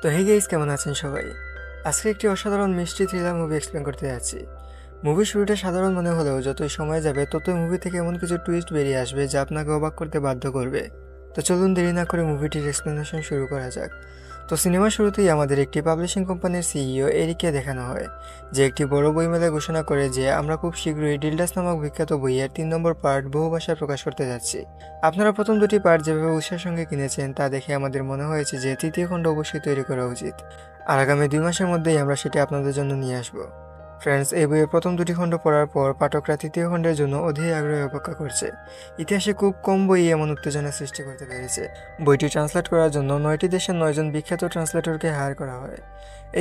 তো hey guys, কেমন আছেন সবাই? আজকে একটি অসাধারণ মিষ্টি থ্রিলার মুভি এক্সপ্লেন করতে যাচ্ছি। মুভির শুরুটা সাধারণ মনে হলেও যতই সময় যাবে ততই মুভি থেকে এমন কিছু টুইস্ট বেরিয়ে আসবে যা আপনাকে অবাক করতে বাধ্য করবে। তো চলুন দেরি না করে মুভিটির এক্সপ্লেনেশন শুরু করা যাক। তো সিনেমার শুরুতেই আমাদের একটি পাবলিশিং কোম্পানির সিইও এরিককে দেখানো হয়, যে একটি বড় বইমেলায় ঘোষণা করে যে আমরা খুব শীঘ্রই ডিলডাস নামক বিখ্যাত বইয়ের 3 নম্বর পার্ট বহু ভাষায় প্রকাশ করতে যাচ্ছি। আপনারা প্রথম দুটি পার্ট যেভাবে উৎসাহের সঙ্গে কিনেছেন তা দেখে আমাদের মনে হয়েছে যে তৃতীয় খণ্ড অবশ্যই তৈরি করা উচিত, আর আগামী 2 মাসের মধ্যেই আমরা সেটি আপনাদের জন্য নিয়ে আসব। ফ্রেন্ডস, এই বইয়ের প্রথম দুটি খণ্ড পড়ার পর পাঠকরা তৃতীয় খণ্ডের জন্য অধীর আগ্রহে অপেক্ষা করছে। ইতিহাসে খুব কম বই এমন উত্তেজনা সৃষ্টি করতে পেরেছে। বইটি ট্রান্সলেট করার জন্য 9টি দেশের 9জন বিখ্যাত ট্রান্সলেটরকে হায়ার করা হয়।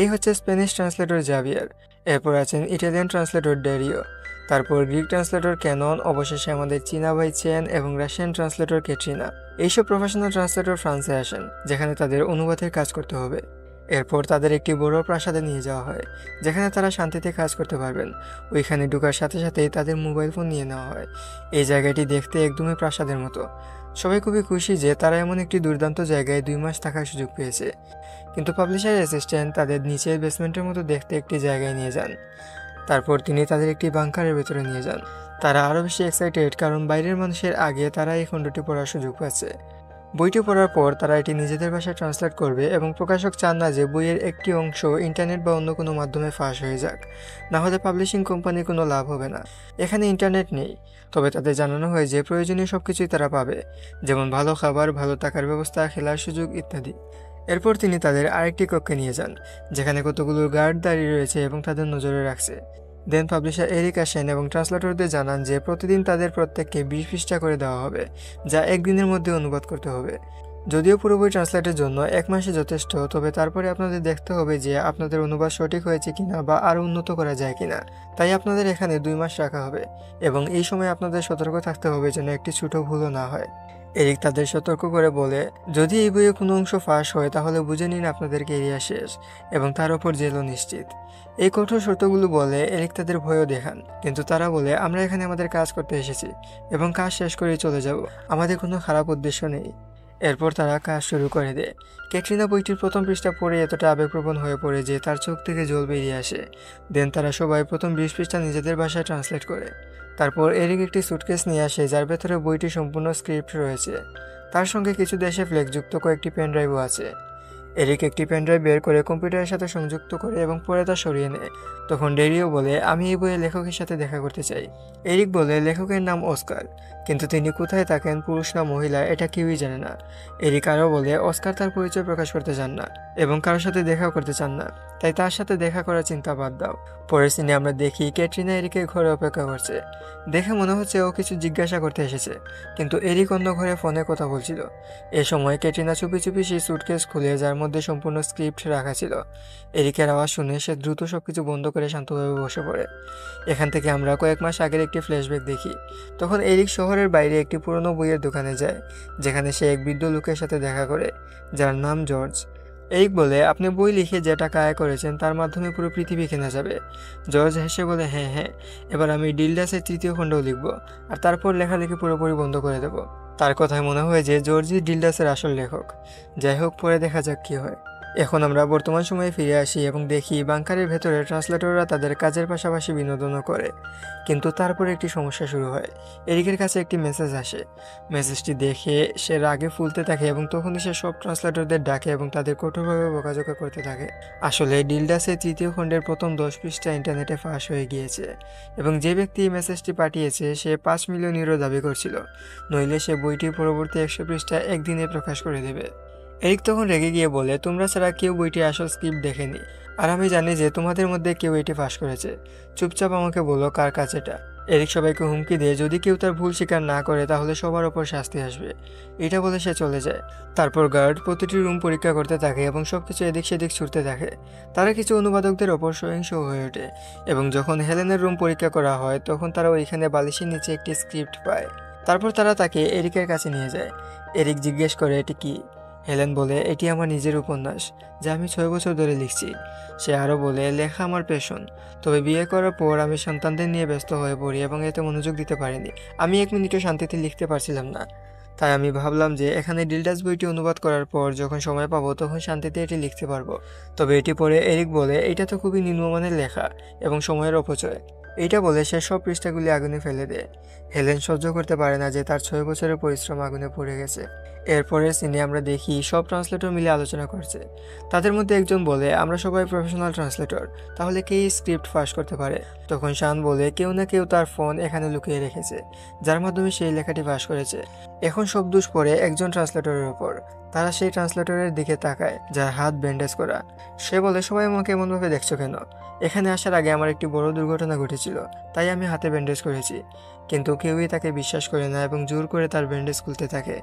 এই হচ্ছে স্প্যানিশ ট্রান্সলেটর জাভিয়ার, এরপর আছেন ইটালিয়ান ট্রান্সলেটর ডেরিও, তারপর গ্রিক ট্রান্সলেটর ক্যানন, অবশেষে আমাদের চীনা ভাই চেন এবং রাশিয়ান ট্রান্সলেটর ক্যাটরিনা। এইসব প্রফেশনাল ট্রান্সলেটর ফ্রান্সে আসেন, যেখানে তাদের অনুবাদের কাজ করতে হবে। এরপর তাদের একটি বড় প্রাসাদে নিয়ে যাওয়া হয়, যেখানে তারা শান্তিতে কাজ করতে পারবেন। ওইখানে ঢোকার সাথে সাথেই তাদের মোবাইল ফোন নিয়ে নেওয়া হয়। এই জায়গাটি দেখতে একদমই প্রাসাদের মতো। সবাই খুবই খুশি যে তারা এমন একটি দুর্দান্ত জায়গায় 2 মাস থাকার সুযোগ পেয়েছে। কিন্তু পাবলিশার অ্যাসিস্ট্যান্ট তাদের নিচের বেসমেন্টের মতো দেখতে একটি জায়গায় নিয়ে যান। তারপর তিনি তাদের একটি বাংকারের ভেতরে নিয়ে যান। তারা আরও বেশি এক্সাইটেড, কারণ বাইরের মানুষের আগে তারা এই খণ্ডটি পড়ার সুযোগ পাচ্ছে। বইটি পড়ার পর তারা এটি নিজেদের ভাষায় ট্রান্সলেট করবে, এবং প্রকাশক চান না যে বইয়ের একটি অংশ ইন্টারনেট বা অন্য কোনো মাধ্যমে ফাঁস হয়ে যাক, না হলে পাবলিশিং কোম্পানির কোনো লাভ হবে না। এখানে ইন্টারনেট নেই, তবে তাদের জানানো হয় যে প্রয়োজনীয় সব কিছুই তারা পাবে, যেমন ভালো খাবার, ভালো থাকার ব্যবস্থা, খেলার সুযোগ ইত্যাদি। এরপর তিনি তাদের আরেকটি কক্ষে নিয়ে যান, যেখানে কতগুলো গার্ড দাঁড়িয়ে রয়েছে এবং তাদের নজরে রাখছে। দেন পাবলিশার এরিক আসেন এবং ট্রান্সলেটরদের জানান যে প্রতিদিন তাদের প্রত্যেককে 20 পৃষ্ঠা করে দেওয়া হবে, যা একদিনের মধ্যে অনুবাদ করতে হবে। যদিও পুরো বই ট্রান্সলেটের জন্য 1 মাসই যথেষ্ট, তবে তারপরে আপনাদের দেখতে হবে যে আপনাদের অনুবাদ সঠিক হয়েছে কিনা বা আরও উন্নত করা যায় কিনা। তাই আপনাদের এখানে 2 মাস রাখা হবে, এবং এই সময় আপনাদের সতর্ক থাকতে হবে যেন একটি ছোট ভুলও না হয়। এরিক তাদের সতর্ক করে বলে, যদি এই বইয়ে কোনো অংশ ফাঁস হয় তাহলে বুঝে নিন আপনাদের কেরিয়ার শেষ, এবং তার ওপর জেলও নিশ্চিত। এই কঠোর শর্তগুলো বলে এরিক তাদের ভয়ও দেখান, কিন্তু তারা বলে, আমরা এখানে আমাদের কাজ করতে এসেছি এবং কাজ শেষ করেই চলে যাব, আমাদের কোনো খারাপ উদ্দেশ্য নেই। এরপর তারা কাজ শুরু করে দেয়। ক্যাটরিনা বইটির প্রথম পৃষ্ঠা পড়ে এতটা আবেগপ্রবণ হয়ে পড়ে যে তার চোখ থেকে জল বেরিয়ে আসে। দেন তারা সবাই প্রথম 20 পৃষ্ঠা নিজেদের ভাষায় ট্রান্সলেট করে। তারপর এরিক একটি সুটকেস নিয়ে আসে, যার ভেতরে বইটির সম্পূর্ণ স্ক্রিপ্ট রয়েছে। তার সঙ্গে কিছু দেশে ফ্লেক্সযুক্ত কয়েকটি পেনড্রাইভও আছে। এরিক একটি পেনড্রাইভ বের করে কম্পিউটারের সাথে সংযুক্ত করে এবং পরে তা সরিয়ে নেয়। তখন ডেরিও বলে, আমি এই বইয়ের লেখকের সাথে দেখা করতে চাই। এরিক বলে, লেখকের নাম অস্কার, কিন্তু তিনি কোথায় থাকেন, পুরুষ না মহিলা, এটা কেউই জানে না। এরিক আরও বলে, অস্কার তার পরিচয় প্রকাশ করতে চান না এবং কারোর সাথে দেখাও করতে চান না, তাই তার সাথে দেখা করার চিন্তা বাদ দাও। পরের সিনে আমরা দেখি ক্যাটরিনা এরিকের ঘরে অপেক্ষা করছে। দেখে মনে হচ্ছে ও কিছু জিজ্ঞাসা করতে এসেছে, কিন্তু এরিক অন্য ঘরে ফোনে কথা বলছিল। এ সময় ক্যাটরিনা চুপি চুপি সেই সুটকেস খুলে, যার মধ্যে সম্পূর্ণ স্ক্রিপ্ট রাখা ছিল। এরিকের আওয়াজ শুনে সে দ্রুত সবকিছু বন্ধ করে শান্তভাবে বসে পড়ে। এখান থেকে আমরা কয়েক মাস আগের একটি ফ্ল্যাশব্যাক দেখি। তখন এরিক শহরের বাইরে একটি পুরনো বইয়ের দোকানে যায়, যেখানে সে এক বৃদ্ধ লোকের সাথে দেখা করে, যার নাম জর্জ। এরিক বলে, আপনি বই লিখে যে টাকা আয় করেছেন তার মাধ্যমে পুরো পৃথিবী কেনা যাবে। জর্জ হেসে বলে, হ্যাঁ হ্যাঁ, এবার আমি ডিলডাসের তৃতীয় খণ্ডও লিখব, আর তারপর লেখালেখি পুরোপুরি বন্ধ করে দেব। তার কথায় মনে হয় যে জর্জই ডিলডাসের আসল লেখক। যাই হোক, পরে দেখা যাক কী হয়। এখন আমরা বর্তমান সময়ে ফিরে আসি এবং দেখি বাংকারের ভেতরে ট্রান্সলেটররা তাদের কাজের পাশাপাশি বিনোদনও করে। কিন্তু তারপরে একটি সমস্যা শুরু হয়। এরিকের কাছে একটি মেসেজ আসে। মেসেজটি দেখে সে রাগে ফুলতে থাকে এবং তখনই সে সব ট্রান্সলেটরদের ডাকে এবং তাদের কঠোরভাবে বকাঝকা করতে থাকে। আসলে ডিলডাসের তৃতীয় খণ্ডের প্রথম 10 পৃষ্ঠা ইন্টারনেটে ফাঁস হয়ে গিয়েছে, এবং যে ব্যক্তি এই মেসেজটি পাঠিয়েছে সে 5 মিলিয়ন ইউরো দাবি করছিল, নইলে সে বইটির পরবর্তী 100 পৃষ্ঠা একদিনে প্রকাশ করে দেবে। এরিক তখন রেগে গিয়ে বলে, তোমরা ছাড়া কেউ বইটির আসল স্ক্রিপ্ট দেখেনি, আর আমি জানি যে তোমাদের মধ্যে কেউ এটি ফাঁস করেছে। চুপচাপ আমাকে বলো কার কাছে এটা। এরিক সবাইকে হুমকি দিয়ে যদি কেউ তার ভুল স্বীকার না করে তাহলে সবার ওপর শাস্তি আসবে, এটা বলে সে চলে যায়। তারপর গার্ড প্রতিটি রুম পরীক্ষা করতে থাকে এবং সবকিছু এদিক সেদিক ছুটতে থাকে। তারা কিছু অনুবাদকদের ওপর সহিংস হয়ে ওঠে, এবং যখন হেলেনের রুম পরীক্ষা করা হয় তখন তারা ওইখানে বালিশের নিচে একটি স্ক্রিপ্ট পায়। তারপর তারা তাকে এরিকের কাছে নিয়ে যায়। এরিক জিজ্ঞেস করে, এটি কি? হেলেন বলে, এটি আমার নিজের উপন্যাস, যা আমি 6 বছর ধরে লিখছি। সে আরও বলে, লেখা আমার প্যাশন, তবে বিয়ে করার পর আমি সন্তানদের নিয়ে ব্যস্ত হয়ে পড়ি এবং এতে মনোযোগ দিতে পারিনি। আমি 1 মিনিটও শান্তিতে লিখতে পারছিলাম না। তাই আমি ভাবলাম যে এখানে ডিলডাস বইটি অনুবাদ করার পর যখন সময় পাবো তখন শান্তিতে এটি লিখতে পারবো। তবে এটি পড়ে এরিক বলে এটা তো খুবই নিম্নমানের লেখা এবং সময়ের অপচয়। এইটা বলে সে সব পৃষ্ঠাগুলি আগুনে ফেলে দেয়। হেলেন সহ্য করতে পারে না যে তার 6 বছরের পরিশ্রম আগুনে পড়ে গেছে। এরপরের সিনে আমরা দেখি সব ট্রান্সলেটর মিলে আলোচনা করছে। তাদের মধ্যে একজন বলে আমরা সবাই প্রফেশনাল ট্রান্সলেটর, তাহলে কে স্ক্রিপ্ট ফাঁস করতে পারে? তখন শান বলে কেউ না কেউ তার ফোন এখানে লুকিয়ে রেখেছে, যার মাধ্যমে সেই লেখাটি ফাঁস করেছে। এখন সব দোষ পড়ে একজন ট্রান্সলেটরের উপর। তারা সেই ট্রান্সলেটরের দিকে তাকায় যার হাত ব্যান্ডেজ করা। সে বলে সবাই আমাকে এমনভাবে দেখছো কেন? এখানে আসার আগে আমার একটি বড় দুর্ঘটনা ঘটেছিল, তাই আমি হাতে ব্যান্ডেজ করেছি। কিন্তু কেউই তাকে বিশ্বাস করে না এবং জোর করে তার ব্যান্ডেজ খুলতে থাকে।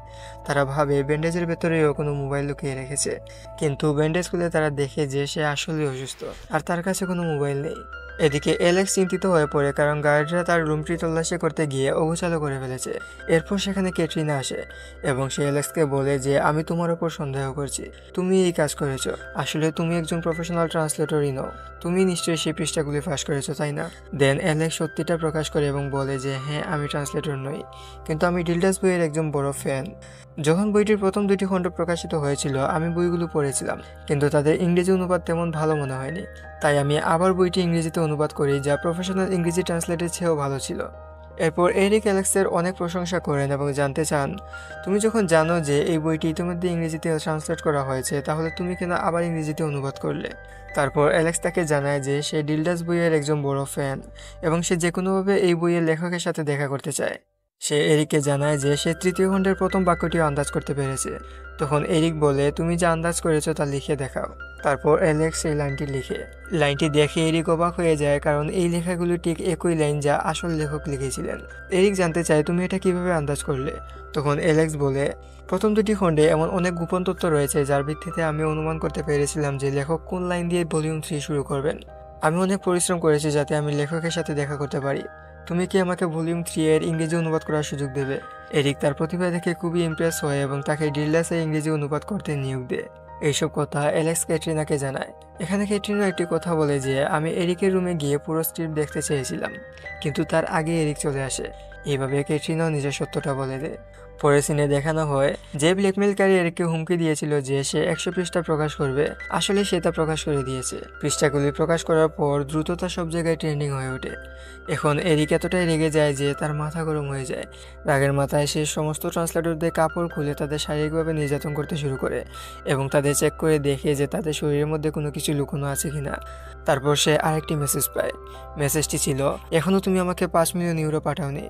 তারা ভাবে ব্যান্ডেজের ভেতরেও কোনো মোবাইল লুকিয়ে রেখেছে, কিন্তু ব্যান্ডেজ খুলে তারা দেখে যে সে আসলেই অসুস্থ আর তার কাছে কোনো মোবাইল নেই। এদিকে অ্যালেক্স চিন্তিত হয়ে পড়ে, কারণ গার্ডরা তার রুমটি তল্লাশি করতে গিয়ে অগোছালো করে ফেলেছে। এরপর সেখানে ক্যাটরিনা আসে এবং সে অ্যালেক্সকে বলে যে আমি তোমার উপর সন্দেহ করছি, তুমি এই কাজ করেছো। আসলে তুমি একজন প্রফেশনাল ট্রান্সলেটরই নও, তুমি নিশ্চয়ই সেই পৃষ্ঠাগুলি ফাঁস করেছো, তাই না? দেন অ্যালেক্স সত্যিটা প্রকাশ করে এবং বলে যে হ্যাঁ, আমি ট্রান্সলেটর নই, কিন্তু আমি ডিলডাস বইয়ের একজন বড় ফ্যান। যখন বইটির প্রথম 2টি খণ্ড প্রকাশিত হয়েছিল আমি বইগুলো পড়েছিলাম, কিন্তু তাদের ইংরেজি অনুবাদ তেমন ভালো মনে হয়নি। তাই আমি আবার বইটি ইংরেজিতে অনুবাদ করি, যা প্রফেশনাল ইংরেজি ট্রান্সলেটের চেয়েও ভালো ছিল। এরপর এরিক অ্যালেক্সের অনেক প্রশংসা করেন এবং জানতে চান, তুমি যখন জানো যে এই বইটি ইতিমধ্যে ইংরেজিতে ট্রান্সলেট করা হয়েছে, তাহলে তুমি কেন আবার ইংরেজিতে অনুবাদ করলে? তারপর অ্যালেক্স তাকে জানায় যে সে ডিলডাস বইয়ের একজন বড় ফ্যান এবং সে যে কোনোভাবে এই বইয়ের লেখকের সাথে দেখা করতে চায়। সে এরিককে জানায় যে সে 3য় খণ্ডের প্রথম বাক্যটিও আন্দাজ করতে পেরেছে। তখন এরিক বলে তুমি যা আন্দাজ করেছো তা লিখে দেখাও। তারপর অ্যালেক্স এই লাইনটি লিখে। লাইনটি দেখে এরিক অবাক হয়ে যায়, কারণ এই লেখাগুলো ঠিক একই লাইন যা আসল লেখক লিখেছিলেন। এরিক জানতে চায় তুমি এটা কিভাবে আন্দাজ করলে? তখন অ্যালেক্স বলে প্রথম 2টি খণ্ডে এমন অনেক গোপন তথ্য রয়েছে যার ভিত্তিতে আমি অনুমান করতে পেরেছিলাম যে লেখক কোন লাইন দিয়ে ভলিউম 3 শুরু করবেন। আমি অনেক পরিশ্রম করেছি যাতে আমি লেখকের সাথে দেখা করতে পারি। তুমি কি আমাকে ভলিউম 3 এর ইংরেজি অনুবাদ করার সুযোগ দেবে? এরিক তার প্রতিভা দেখে খুবই ইমপ্রেস হয় এবং তাকে ডিলডাসে ইংরেজি অনুবাদ করতে নিয়োগ দেয়। এইসব কথা অ্যালেক্স ক্যাটরিনাকে জানায়। এখানে ক্যাটরিনা একটি কথা বলে যে আমি এরিকের রুমে গিয়ে পুরো স্ক্রিপ্ট দেখতে চেয়েছিলাম, কিন্তু তার আগে এরিক চলে আসে। এইভাবে ক্যাটরিনাও নিজের সত্যটা বলে দেয়। পরের সিনে দেখানো হয় যে ব্ল্যাকমেলকারী এরিককে হুমকি দিয়েছিল যে সে 100 পৃষ্ঠা প্রকাশ করবে, আসলে সে তা প্রকাশ করে দিয়েছে। পৃষ্ঠাগুলি প্রকাশ করার পর দ্রুততা সব জায়গায় ট্রেন্ডিং হয়ে ওঠে। এখন এরিক এতটাই রেগে যায় যে তার মাথা গরম হয়ে যায়। রাগের মাথায় সে সমস্ত ট্রান্সলেটরদের কাপড় খুলে তাদের শারীরিকভাবে নির্যাতন করতে শুরু করে এবং তাদের চেক করে দেখে যে তাদের শরীরের মধ্যে কোনো কিছু লুকোনো আছে কিনা। তারপর সে আরেকটি মেসেজ পায়। মেসেজটি ছিল, এখনও তুমি আমাকে 5 মিলিয়ন ইউরো পাঠাওনি।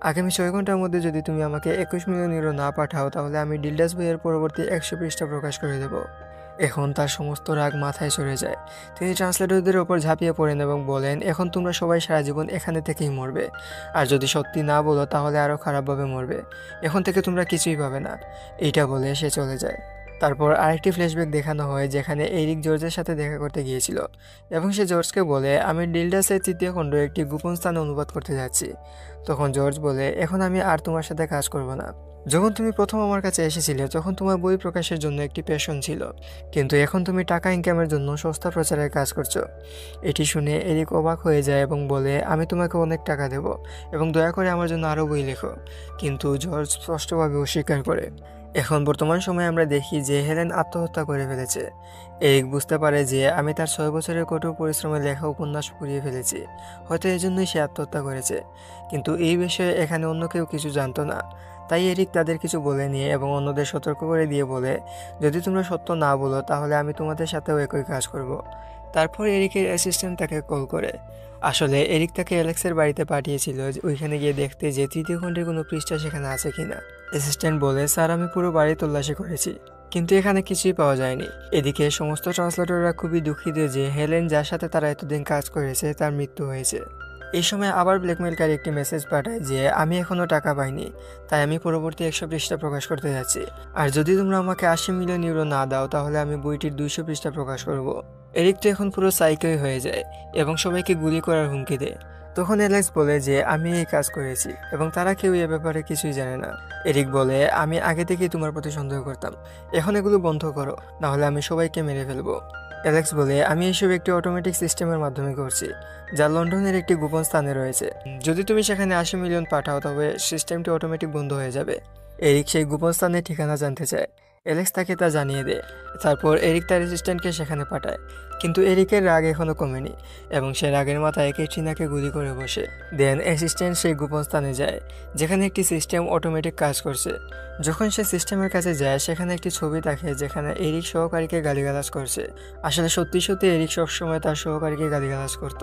আগামী 6 ঘন্টার মধ্যে যদি তুমি আমাকে 21 মিলিয়ন ইউরো না পাঠাও, তাহলে আমি ডিলডাস বইয়ের পরবর্তী 100 পৃষ্ঠা প্রকাশ করে দেব। এখন তার সমস্ত রাগ মাথায় চড়ে যায়। তিনি ট্রান্সলেটরদের ওপর ঝাঁপিয়ে পড়েন এবং বলেন এখন তোমরা সবাই সারা জীবন এখানে থেকেই মরবে, আর যদি সত্যি না বলো তাহলে আরও খারাপভাবে মরবে। এখন থেকে তোমরা কিছুই পাবে না। এইটা বলে সে চলে যায়। তারপর আরেকটি ফ্ল্যাশব্যাক দেখানো হয় যেখানে এরিক জর্জের সাথে দেখা করতে গিয়েছিল এবং সে জর্জকে বলে আমি ডিলডাসের 3য় খণ্ড একটি গোপন স্থানে অনুবাদ করতে যাচ্ছি। তখন জর্জ বলে এখন আমি আর তোমার সাথে কাজ করব না। যখন তুমি প্রথম আমার কাছে এসেছিলে তখন তোমার বই প্রকাশের জন্য একটি প্যাশন ছিল, কিন্তু এখন তুমি টাকা ইনকামের জন্য সস্তা প্রচারের কাজ করছো। এটি শুনে এরিক অবাক হয়ে যায় এবং বলে আমি তোমাকে অনেক টাকা দেব এবং দয়া করে আমার জন্য আরও বই লেখো। কিন্তু জর্জ স্পষ্টভাবে অস্বীকার করে। এখন বর্তমান সময়ে আমরা দেখি যে হেলেন আত্মহত্যা করে ফেলেছে। এরিক বুঝতে পারে যে আমি তার 6 বছরের কঠোর পরিশ্রমে লেখা উপন্যাস পুড়িয়ে ফেলেছি, হয়তো এই জন্যই সে আত্মহত্যা করেছে। কিন্তু এই বিষয়ে এখানে অন্য কেউ কিছু জানতো না। তাই এরিক তাদের কিছু বলে নিয়ে এবং অন্যদের সতর্ক করে দিয়ে বলে যদি তোমরা সত্য না বলো তাহলে আমি তোমাদের সাথেও একই কাজ করব। তারপর এরিকের অ্যাসিস্ট্যান্ট তাকে কল করে। আসলে এরিক তাকে অ্যালেক্সের বাড়িতে পাঠিয়েছিল ওইখানে গিয়ে দেখতে যে 3য় খণ্ডের কোনো পৃষ্ঠা সেখানে আছে কিনা। অ্যাসিস্ট্যান্ট বলে স্যার আমি পুরো বাড়ি তল্লাশি করেছি, কিন্তু এখানে কিছুই পাওয়া যায়নি। এদিকে সমস্ত ট্রান্সলেটররা খুবই দুঃখিত যে হেলেন যার সাথে তারা এতদিন কাজ করেছে তার মৃত্যু হয়েছে। এই সময় আবার ব্ল্যাকমেলকারী একটি মেসেজ পাঠায় যে আমি এখনও টাকা পাইনি, তাই আমি পরবর্তী 100 পৃষ্ঠা প্রকাশ করতে যাচ্ছি, আর যদি তোমরা আমাকে 80 মিলিয়ন ইউরো না দাও তাহলে আমি বইটির 200 পৃষ্ঠা প্রকাশ করব। এরিক তো এখন পুরো সাইকোই হয়ে যায় এবং সবাইকে গুলি করার হুমকি দেয়। তখন অ্যালেক্স বলে যে আমি এই কাজ করেছি এবং তারা কেউ এ ব্যাপারে কিছুই জানে না। এরিক বলে আমি আগে থেকেই তোমার প্রতি সন্দেহ করতাম, এখন এগুলো বন্ধ করো, নাহলে আমি সবাইকে মেরে ফেলবো। অ্যালেক্স বলে আমি এসব একটি অটোমেটিক সিস্টেমের মাধ্যমে করছি যা লন্ডনের একটি গোপন স্থানে রয়েছে। যদি তুমি সেখানে 80 মিলিয়ন পাঠাও তবে সিস্টেমটি অটোমেটিক বন্ধ হয়ে যাবে। এরিক সেই গোপন স্থানের ঠিকানা জানতে চায়। অ্যালেক্স তাকে তা জানিয়ে দেয়। তারপর এরিক তার অ্যাসিস্ট্যান্টকে সেখানে পাঠায়, কিন্তু এরিকের রাগ এখনও কমেনি এবং সে রাগের মাথায় ক্যাটরিনাকে গুলি করে বসে। দেন অ্যাসিস্ট্যান্ট সেই গোপন স্থানে যায় যেখানে একটি সিস্টেম অটোমেটিক কাজ করছে। যখন সে সিস্টেমের কাছে যায় সেখানে একটি ছবি থাকে যেখানে এরিক সহকারীকে গালিগালাজ করছে। আসলে সত্যি সত্যি এরিক সবসময় তার সহকারীকে গালিগালাজ করত।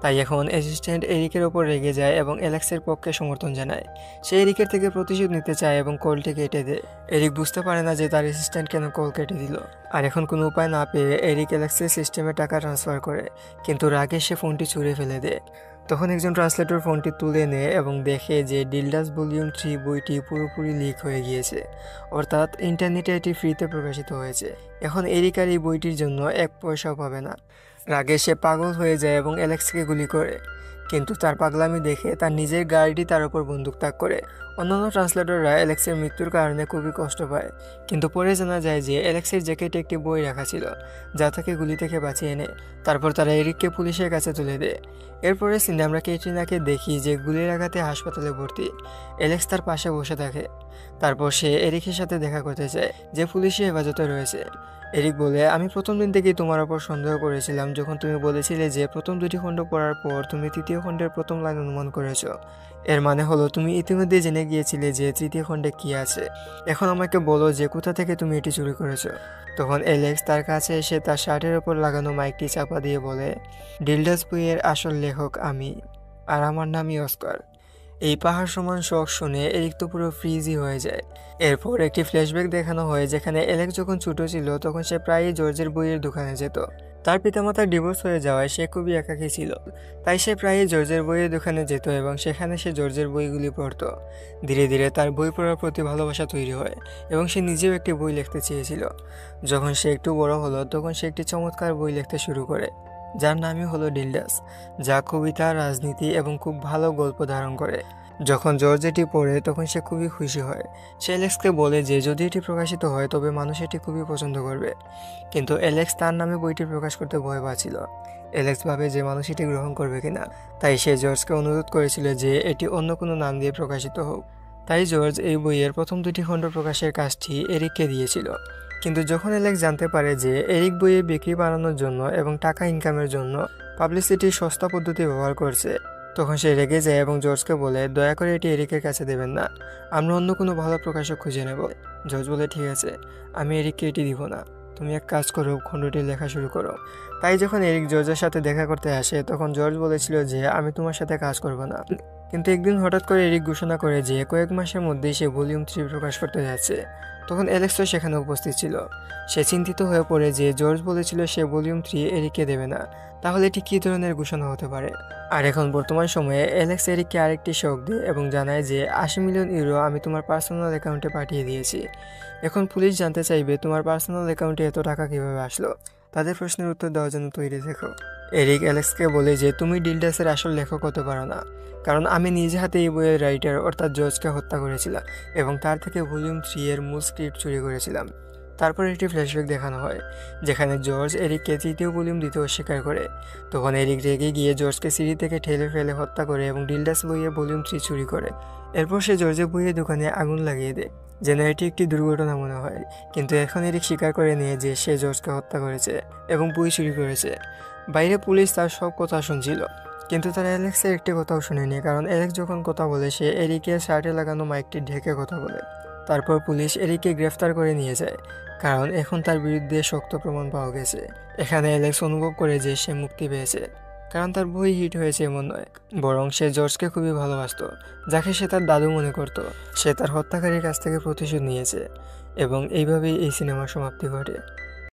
তাই এখন অ্যাসিস্ট্যান্ট এরিকের ওপর রেগে যায় এবং অ্যালেক্সের পক্ষে সমর্থন জানায়। সে এরিকের থেকে প্রতিশোধ নিতে চায় এবং কলটি কেটে দেয়। এরিক বুঝতে পারে না যে তার অ্যাসিস্ট্যান্ট কেন কল কেটে দিল, আর এখন কোনো উপায় না পেয়ে এরিক অ্যালেক্সের সিস্টেমে টাকা ট্রান্সফার করে, কিন্তু রাগে সে ফোনটি ছুঁড়ে ফেলে দেয়। তখন একজন ট্রান্সলেটর ফোনটি তুলে নেয় এবং দেখে যে ডিলডাস ভলিউম 3 বইটি পুরোপুরি লিক হয়ে গিয়েছে, অর্থাৎ ইন্টারনেটে এটি ফ্রিতে প্রকাশিত হয়েছে। এখন এরিক আর এই বইটির জন্য 1 পয়সাও পাবে না। রাগে সে পাগল হয়ে যায় এবং অ্যালেক্সকে গুলি করে, কিন্তু তার পাগলামি দেখে তার নিজের গাড়িটি তার উপর বন্দুক তাক করে। অন্যান্য ট্রান্সলেটররা অ্যালেক্সের মৃত্যুর কারণে খুবই কষ্ট পায়, কিন্তু পরে জানা যায় যে অ্যালেক্সের জ্যাকেটে একটি বই রাখা ছিল যা তাকে গুলি থেকে বাঁচিয়ে নেয়। তারপর তারা এরিককে পুলিশের কাছে তুলে দেয়। এরপরে সিনে আমরা ক্যাটরিনাকে দেখি যে গুলির আঘাতে হাসপাতালে ভর্তি। অ্যালেক্স তার পাশে বসে থাকে। তারপর সে এরিকের সাথে দেখা করতে চায় যে পুলিশি হেফাজতে রয়েছে। এরিক বলে, আমি প্রথম দিন থেকেই তোমার ওপর সন্দেহ করেছিলাম যখন তুমি বলেছিলে যে প্রথম 2টি খণ্ড পড়ার পর তুমি 3য় খণ্ডের প্রথম লাইন অনুমান করেছো। এর মানে হলো তুমি ইতিমধ্যে জেনে গিয়েছিলে যে 3য় খণ্ডে কী আছে। এখন আমাকে বলো যে কোথা থেকে তুমি এটি চুরি করেছো। তখন অ্যালেক্স তার কাছে এসে তার শার্টের ওপর লাগানো মাইকটি চাপা দিয়ে বলে, ডিলডাস বইয়ের আসল লেখক আমি, আর আমার নামই অস্কার। এই পাহাড় সমান শখ শুনে এরিক তো পুরো ফ্রিজি হয়ে যায়। এরপর একটি ফ্ল্যাশব্যাক দেখানো হয় যেখানে অ্যালেক্স যখন ছোট ছিল তখন সে প্রায়ই জর্জের বইয়ের দোকানে যেত। তার পিতামাতার ডিভোর্স হয়ে যাওয়ায় সে খুবই একাকী ছিল, তাই সে প্রায়ই জর্জের বইয়ের দোকানে যেত এবং সেখানে সে জর্জের বইগুলি পড়ত। ধীরে ধীরে তার বই পড়ার প্রতি ভালোবাসা তৈরি হয় এবং সে নিজেও একটি বই লিখতে চেয়েছিল। যখন সে একটু বড় হলো তখন সে একটি চমৎকার বই লিখতে শুরু করে যার নামই হলো ডিলডাস, যা কবিতা, রাজনীতি এবং খুব ভালো গল্প ধারণ করে। যখন জর্জ এটি পড়ে তখন সে খুবই খুশি হয়। সে অ্যালেক্সকে বলে যে যদি এটি প্রকাশিত হয় তবে মানুষ এটি খুবই পছন্দ করবে, কিন্তু অ্যালেক্স তার নামে বইটি প্রকাশ করতে ভয় পাচ্ছিল। অ্যালেক্স ভাবে যে মানুষ এটি গ্রহণ করবে কিনা, তাই সে জর্জকে অনুরোধ করেছিল যে এটি অন্য কোনো নাম দিয়ে প্রকাশিত হোক। তাই জর্জ এই বইয়ের প্রথম 2টি খণ্ড প্রকাশের কাজটি এরিককে দিয়েছিল। কিন্তু যখন অ্যালেক্স জানতে পারে যে এরিক বইয়ে বিক্রি বাড়ানোর জন্য এবং টাকা ইনকামের জন্য পাবলিসিটির সস্তা পদ্ধতি ব্যবহার করছে, তখন সে রেগে যায় এবং জর্জকে বলে, দয়া করে এটি এরিকের কাছে দেবেন না, আমরা অন্য কোনো ভালো প্রকাশক খুঁজে নেব। জর্জ বলে, ঠিক আছে, আমি এরিককে এটি দিব না, তুমি এক কাজ করো, খণ্ডটি লেখা শুরু করো। তাই যখন এরিক জর্জের সাথে দেখা করতে আসে তখন জর্জ বলেছিল যে আমি তোমার সাথে কাজ করব না, কিন্তু একদিন হঠাৎ করে এরিক ঘোষণা করে যে কয়েক মাসের মধ্যেই সে ভলিউম 3 প্রকাশ করতে যাচ্ছে। তখন অ্যালেক্সও সেখানে উপস্থিত ছিল। সে চিন্তিত হয়ে পড়ে যে জর্জ বলেছিল সে ভলিউম 3 এরিককে দেবে না, তাহলে এটি কী ধরনের ঘোষণা হতে পারে। আর এখন বর্তমান সময়ে অ্যালেক্স এরিককে আরেকটি শক দেয় এবং জানায় যে 80 মিলিয়ন ইউরো আমি তোমার পার্সোনাল অ্যাকাউন্টে পাঠিয়ে দিয়েছি। এখন পুলিশ জানতে চাইবে তোমার পার্সোনাল অ্যাকাউন্টে এত টাকা কীভাবে আসলো। তাদের প্রশ্নের উত্তর দেওয়ার জন্য তৈরি থেকো। এরিক অ্যালেক্সকে বলে যে তুমি ডিলডাসের আসল লেখক হতে পারো না, কারণ আমি নিজে হাতে এই বইয়ের রাইটার অর্থাৎ জর্জকে হত্যা করেছিলাম এবং তার থেকে ভলিউম 3 এর মূল স্ক্রিপ্ট চুরি করেছিলাম। তারপর একটি ফ্ল্যাশব্যাক দেখানো হয় যেখানে জর্জ এরিককে 3য় ভলিউম দিতে অস্বীকার করে। তখন এরিক রেগে গিয়ে জর্জকে সিঁড়ি থেকে ঠেলে ফেলে হত্যা করে এবং ডিলডাস বইয়ে ভলিউম 3 চুরি করে। এরপর সে জর্জের বইয়ের দোকানে আগুন লাগিয়ে দেয় যেন এটি একটি দুর্ঘটনা মনে হয়, কিন্তু এখন এরিক স্বীকার করে নিয়ে যে সে জর্জকে হত্যা করেছে এবং বই চুরি করেছে। বাইরে পুলিশ তার সব কথা শুনছিল, কিন্তু তারা অ্যালেক্সের একটি কথাও শুনেনি, কারণ অ্যালেক্স যখন কথা বলে সে এরিকের শার্টে লাগানো মাইকটি ঢেকে কথা বলে। তারপর পুলিশ এরিককে গ্রেফতার করে নিয়ে যায়, কারণ এখন তার বিরুদ্ধে শক্ত প্রমাণ পাওয়া গেছে। এখানে অ্যালেক্স অনুভব করে যে সে মুক্তি পেয়েছে, কারণ তার বই হিট হয়েছে এমন নয়, বরং সে জর্জকে খুবই ভালোবাসত, যাকে সে তার দাদু মনে করত। সে তার হত্যাকারীর কাছ থেকে প্রতিশোধ নিয়েছে এবং এইভাবেই এই সিনেমার সমাপ্তি ঘটে।